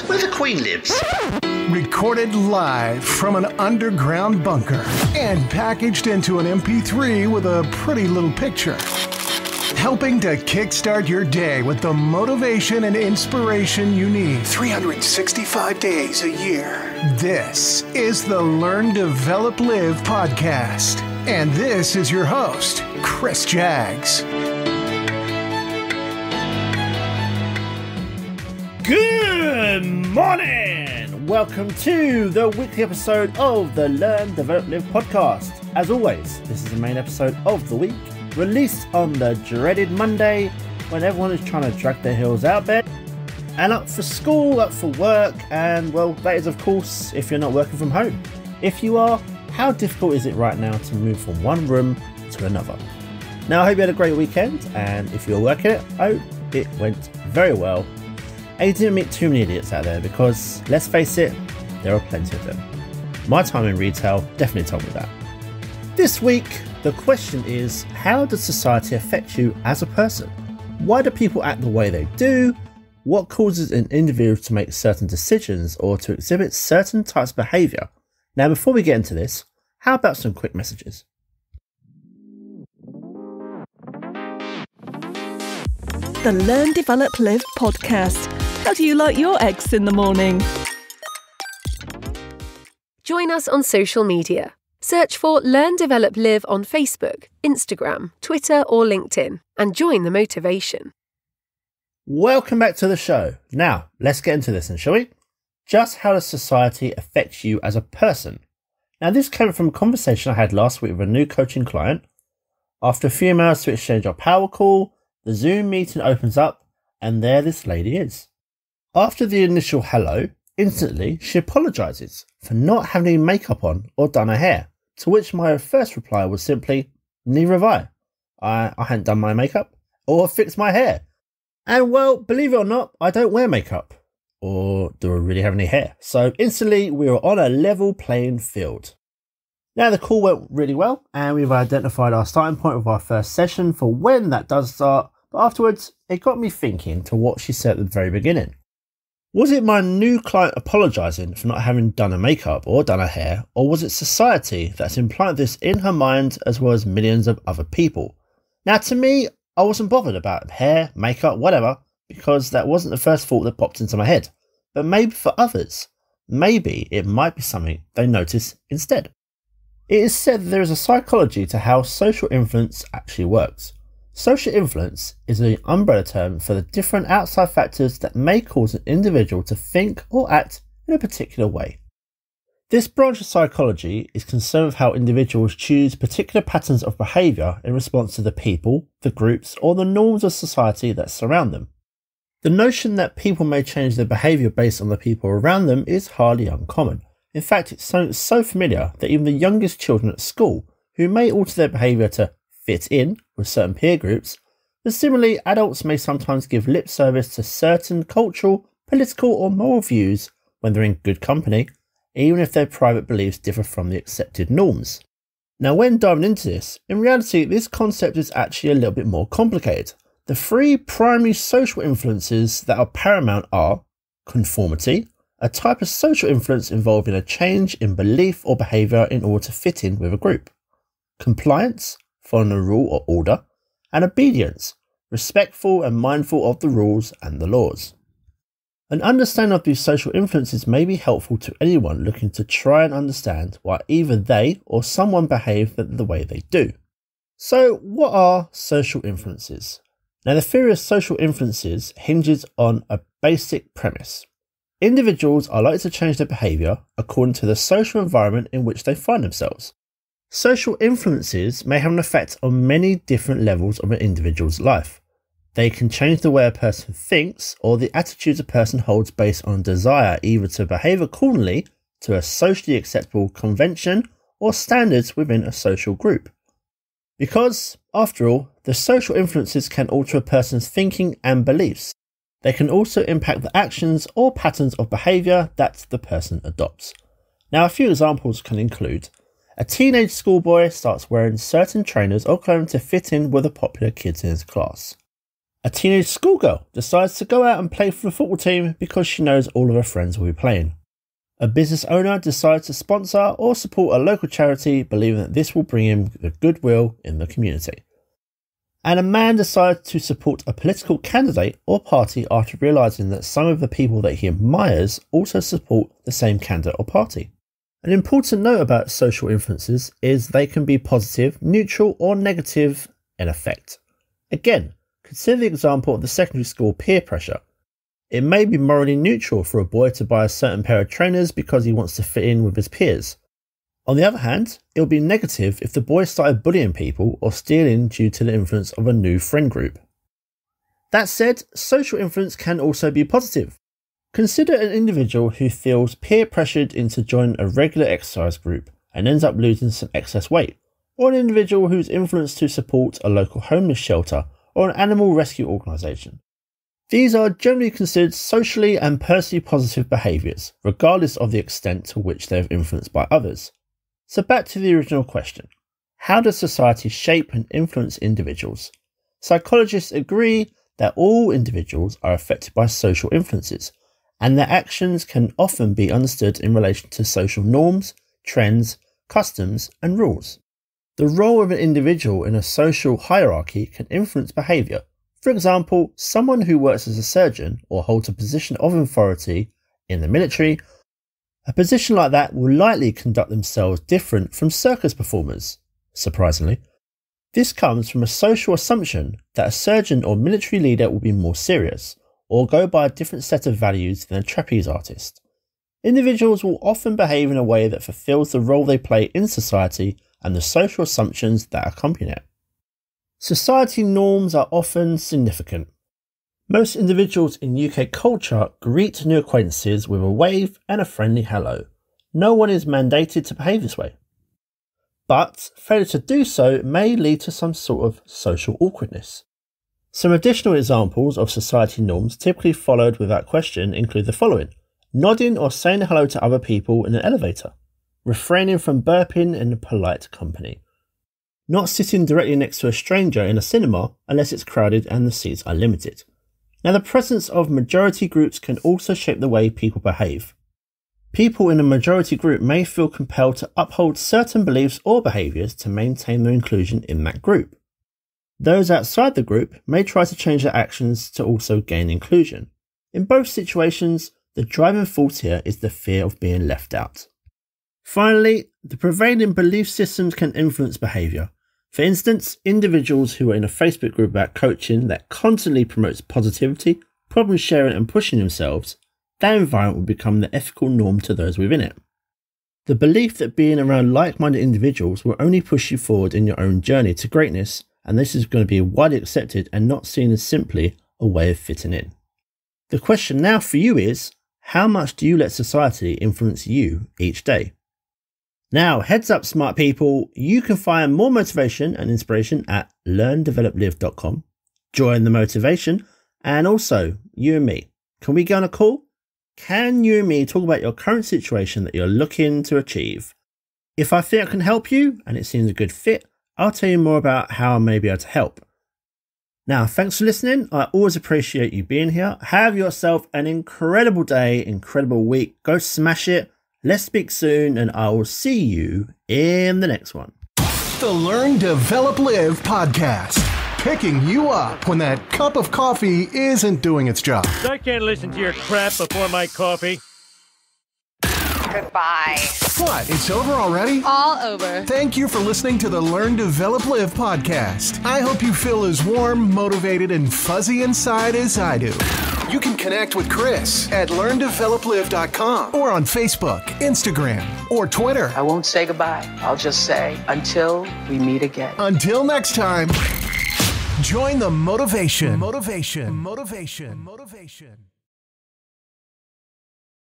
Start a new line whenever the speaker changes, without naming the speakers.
where the Queen lives.
Recorded live from an underground bunker and packaged into an MP3 with a pretty little picture. Helping to kickstart your day with the motivation and inspiration you need 365 days a year. This is the Learn, Develop, Live podcast. And this is your host, Chris Jaggs.
Good morning! Welcome to the weekly episode of the Learn, Develop, Live podcast. As always, this is the main episode of the week, released on the dreaded Monday when everyone is trying to drag their heels out of bed and up for school, up for work, and well, that is of course if you're not working from home. If you are, how difficult is it right now to move from one room to another? Now, I hope you had a great weekend, and if you're working it, I hope it went very well. And you didn't meet too many idiots out there because, let's face it, there are plenty of them. My time in retail definitely told me that. This week, the question is, how does society affect you as a person? Why do people act the way they do? What causes an individual to make certain decisions or to exhibit certain types of behaviour? Now, before we get into this, how about some quick messages?
The Learn, Develop, Live podcast. How do you like your eggs in the morning?
Join us on social media. Search for Learn, Develop, Live on Facebook, Instagram, Twitter or LinkedIn and join the motivation.
Welcome back to the show. Now, let's get into this, shall we? Just how does society affect you as a person? Now, this came from a conversation I had last week with a new coaching client. After a few hours to exchange our power call, the Zoom meeting opens up and there this lady is. After the initial hello, instantly she apologises for not having any makeup on or done her hair, to which my first reply was simply, neither have I. I hadn't done my makeup or fixed my hair. And well, believe it or not, I don't wear makeup. Or do I really have any hair? So instantly we were on a level playing field. Now the call went really well and we've identified our starting point with our first session for when that does start. But afterwards, it got me thinking to what she said at the very beginning. Was it my new client apologising for not having done her makeup or done her hair, or was it society that's implanted this in her mind as well as millions of other people? Now to me, I wasn't bothered about hair, makeup, whatever, because that wasn't the first thought that popped into my head. But maybe for others, maybe it might be something they notice instead. It is said that there is a psychology to how social influence actually works. Social influence is an umbrella term for the different outside factors that may cause an individual to think or act in a particular way. This branch of psychology is concerned with how individuals choose particular patterns of behaviour in response to the people, the groups, or the norms of society that surround them. The notion that people may change their behaviour based on the people around them is hardly uncommon. In fact, it's so familiar that even the youngest children at school, who may alter their behaviour to fit in with certain peer groups, but similarly adults may sometimes give lip service to certain cultural, political or moral views when they're in good company, even if their private beliefs differ from the accepted norms. Now when diving into this, in reality this concept is actually a little bit more complicated. The three primary social influences that are paramount are conformity, a type of social influence involving a change in belief or behaviour in order to fit in with a group, compliance, following a rule or order, and obedience, respectful and mindful of the rules and the laws. An understanding of these social influences may be helpful to anyone looking to try and understand why either they or someone behave the way they do. So, what are social influences? Now, the theory of social influences hinges on a basic premise. Individuals are likely to change their behaviour according to the social environment in which they find themselves. Social influences may have an effect on many different levels of an individual's life. They can change the way a person thinks or the attitudes a person holds based on a desire either to behave accordingly to a socially acceptable convention or standards within a social group. Because, after all, the social influences can alter a person's thinking and beliefs. They can also impact the actions or patterns of behaviour that the person adopts. Now, a few examples can include a teenage schoolboy starts wearing certain trainers or clothing to fit in with the popular kids in his class. A teenage schoolgirl decides to go out and play for the football team because she knows all of her friends will be playing. A business owner decides to sponsor or support a local charity, believing that this will bring him the goodwill in the community. And a man decides to support a political candidate or party after realising that some of the people that he admires also support the same candidate or party. An important note about social influences is they can be positive, neutral or negative in effect. Again, consider the example of the secondary school peer pressure. It may be morally neutral for a boy to buy a certain pair of trainers because he wants to fit in with his peers. On the other hand, it will be negative if the boy started bullying people or stealing due to the influence of a new friend group. That said, social influence can also be positive. Consider an individual who feels peer pressured into joining a regular exercise group and ends up losing some excess weight, or an individual who's influenced to support a local homeless shelter or an animal rescue organisation. These are generally considered socially and personally positive behaviours, regardless of the extent to which they are influenced by others. So back to the original question. How does society shape and influence individuals? Psychologists agree that all individuals are affected by social influences, and their actions can often be understood in relation to social norms, trends, customs, and rules. The role of an individual in a social hierarchy can influence behaviour. For example, someone who works as a surgeon or holds a position of authority in the military, a position like that will likely conduct themselves different from circus performers, surprisingly. This comes from a social assumption that a surgeon or military leader will be more serious, or go by a different set of values than a trapeze artist. Individuals will often behave in a way that fulfills the role they play in society and the social assumptions that accompany it. Society norms are often significant. Most individuals in UK culture greet new acquaintances with a wave and a friendly hello. No one is mandated to behave this way. But failure to do so may lead to some sort of social awkwardness. Some additional examples of society norms typically followed without question include the following: nodding or saying hello to other people in an elevator, refraining from burping in a polite company, not sitting directly next to a stranger in a cinema unless it's crowded and the seats are limited. Now, the presence of majority groups can also shape the way people behave. People in a majority group may feel compelled to uphold certain beliefs or behaviours to maintain their inclusion in that group. Those outside the group may try to change their actions to also gain inclusion. In both situations, the driving force here is the fear of being left out. Finally, the prevailing belief systems can influence behaviour. For instance, individuals who are in a Facebook group about coaching that constantly promotes positivity, problem sharing and pushing themselves, that environment will become the ethical norm to those within it. The belief that being around like-minded individuals will only push you forward in your own journey to greatness, and this is going to be widely accepted and not seen as simply a way of fitting in. The question now for you is, how much do you let society influence you each day? Now, heads up smart people, you can find more motivation and inspiration at learndeveloplive.com. Join the motivation, and also you and me. Can we go on a call? Can you and me talk about your current situation that you're looking to achieve? If I think I can help you and it seems a good fit, I'll tell you more about how I may be able to help. Now, thanks for listening. I always appreciate you being here. Have yourself an incredible day, incredible week. Go smash it. Let's speak soon, and I will see you in the next one.
The Learn, Develop, Live podcast. Picking you up when that cup of coffee isn't doing its job.
I can't listen to your crap before my coffee.
Goodbye.
What? It's over already?
All over.
Thank you for listening to the Learn, Develop, Live podcast. I hope you feel as warm, motivated, and fuzzy inside as I do. You can connect with Chris at learndeveloplive.com or on Facebook, Instagram, or Twitter.
I won't say goodbye. I'll just say until we meet again.
Until next time, join the motivation. Motivation.